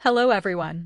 Hello everyone.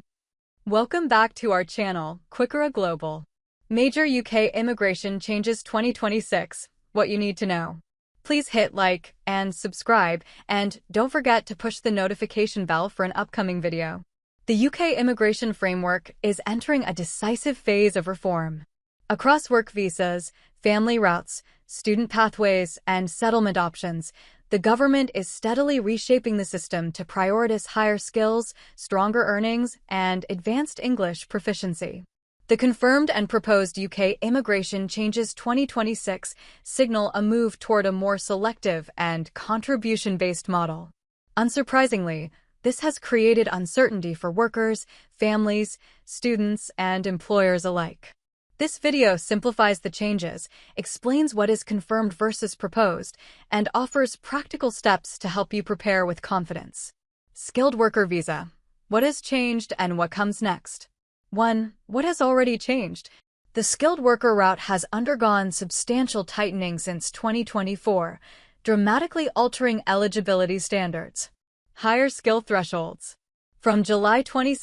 Welcome back to our channel, Quickera Global. Major UK immigration changes 2026, what you need to know. Please hit like and subscribe, and don't forget to push the notification bell for an upcoming video. The UK immigration framework is entering a decisive phase of reform. Across work visas, family routes, student pathways, and settlement options, the government is steadily reshaping the system to prioritize higher skills, stronger earnings, and advanced English proficiency. The confirmed and proposed UK immigration changes 2026 signal a move toward a more selective and contribution-based model. Unsurprisingly, this has created uncertainty for workers, families, students, and employers alike. This video simplifies the changes, explains what is confirmed versus proposed, and offers practical steps to help you prepare with confidence. Skilled worker visa. What has changed and what comes next? 1. What has already changed? The skilled worker route has undergone substantial tightening since 2024, dramatically altering eligibility standards. Higher skill thresholds. From July 22,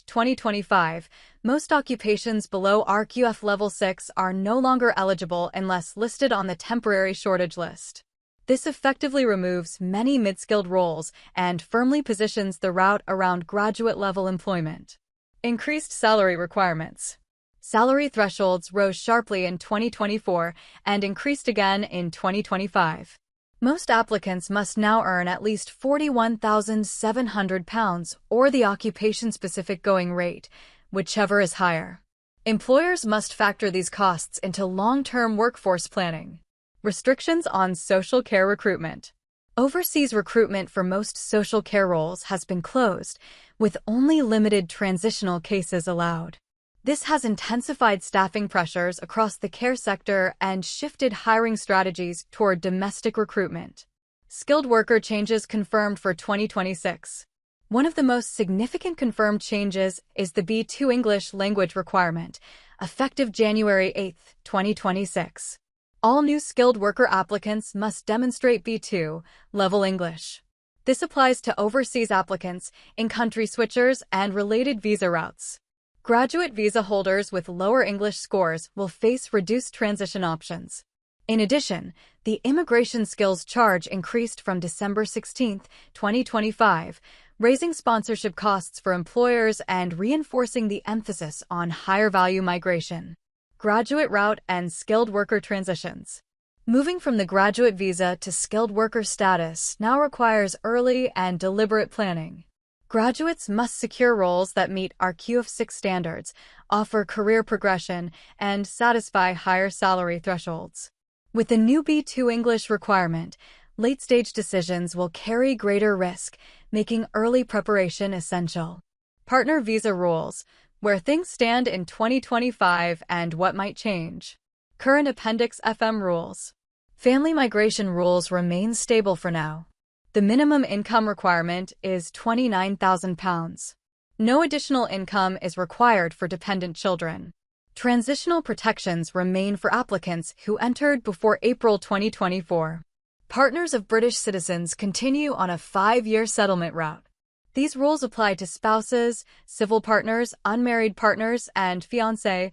2025, most occupations below RQF Level 6 are no longer eligible unless listed on the temporary shortage list. This effectively removes many mid-skilled roles and firmly positions the route around graduate-level employment. Increased salary requirements. Salary thresholds rose sharply in 2024 and increased again in 2025. Most applicants must now earn at least £41,700 or the occupation-specific going rate, whichever is higher. Employers must factor these costs into long-term workforce planning. Restrictions on social care recruitment. Overseas recruitment for most social care roles has been closed, with only limited transitional cases allowed. This has intensified staffing pressures across the care sector and shifted hiring strategies toward domestic recruitment. Skilled worker changes confirmed for 2026. One of the most significant confirmed changes is the B2 English language requirement, effective January 8, 2026. All new skilled worker applicants must demonstrate B2 level English. This applies to overseas applicants, in-country switchers, and related visa routes. Graduate visa holders with lower English scores will face reduced transition options. In addition, the immigration skills charge increased from December 16, 2025, raising sponsorship costs for employers and reinforcing the emphasis on higher-value migration. Graduate route and skilled worker transitions. Moving from the graduate visa to skilled worker status now requires early and deliberate planning. Graduates must secure roles that meet RQF6 standards, offer career progression, and satisfy higher salary thresholds. With the new B2 English requirement, late-stage decisions will carry greater risk, making early preparation essential. Partner visa rules, where things stand in 2025 and what might change. Current Appendix FM rules. Family migration rules remain stable for now. The minimum income requirement is £29,000. No additional income is required for dependent children. Transitional protections remain for applicants who entered before April 2024. Partners of British citizens continue on a 5-year settlement route. These rules apply to spouses, civil partners, unmarried partners, and fiancé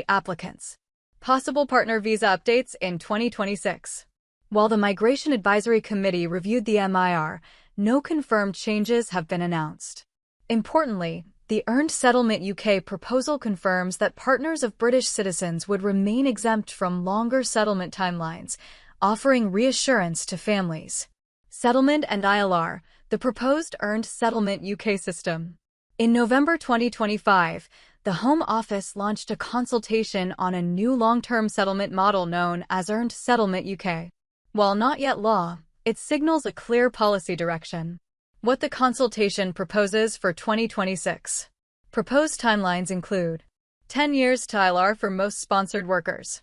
applicants. Possible partner visa updates in 2026. While the Migration Advisory Committee reviewed the MIR, no confirmed changes have been announced. Importantly, the Earned Settlement UK proposal confirms that partners of British citizens would remain exempt from longer settlement timelines, offering reassurance to families. Settlement and ILR, the proposed Earned Settlement UK system. In November 2025, the Home Office launched a consultation on a new long-term settlement model known as Earned Settlement UK. While not yet law, it signals a clear policy direction. What the consultation proposes for 2026. Proposed timelines include 10 years to ILR for most sponsored workers,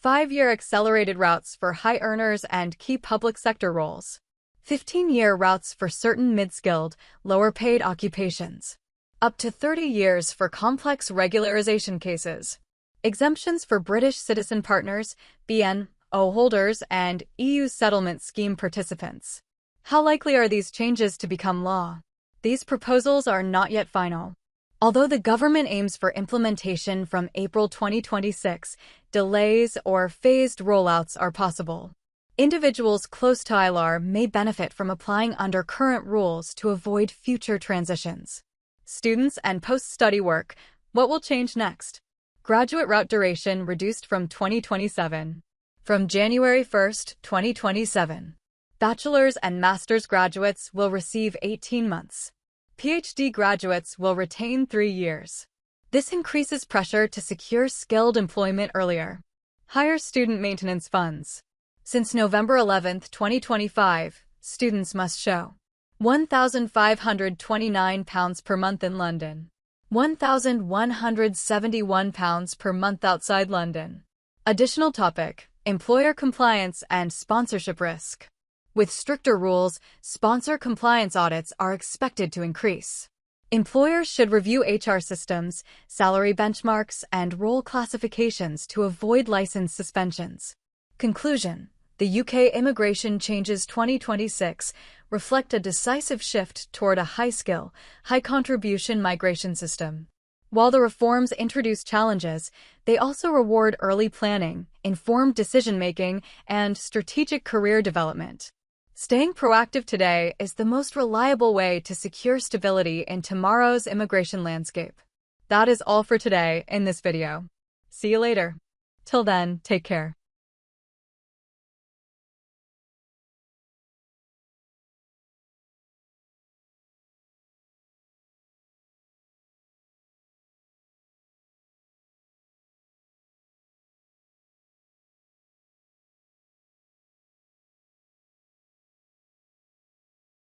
5-year accelerated routes for high earners and key public sector roles, 15-year routes for certain mid-skilled, lower-paid occupations, up to 30 years for complex regularization cases, exemptions for British citizen partners, BNO holders, and EU settlement scheme participants. How likely are these changes to become law? These proposals are not yet final. Although the government aims for implementation from April 2026, delays or phased rollouts are possible. Individuals close to ILR may benefit from applying under current rules to avoid future transitions. Students and post-study work, what will change next? Graduate route duration reduced from 2027. From January 1, 2027, bachelor's and master's graduates will receive 18 months. PhD graduates will retain 3 years. This increases pressure to secure skilled employment earlier. Higher student maintenance funds. Since November 11, 2025, students must show £1,529 per month in London, £1,171 per month outside London. Additional topic: employer compliance and sponsorship risk. With stricter rules, sponsor compliance audits are expected to increase. Employers should review HR systems, salary benchmarks, and role classifications to avoid license suspensions. Conclusion: the UK immigration changes 2026 reflect a decisive shift toward a high-skill, high-contribution migration system. While the reforms introduce challenges, they also reward early planning, informed decision-making, and strategic career development. Staying proactive today is the most reliable way to secure stability in tomorrow's immigration landscape. That is all for today in this video. See you later. Till then, take care.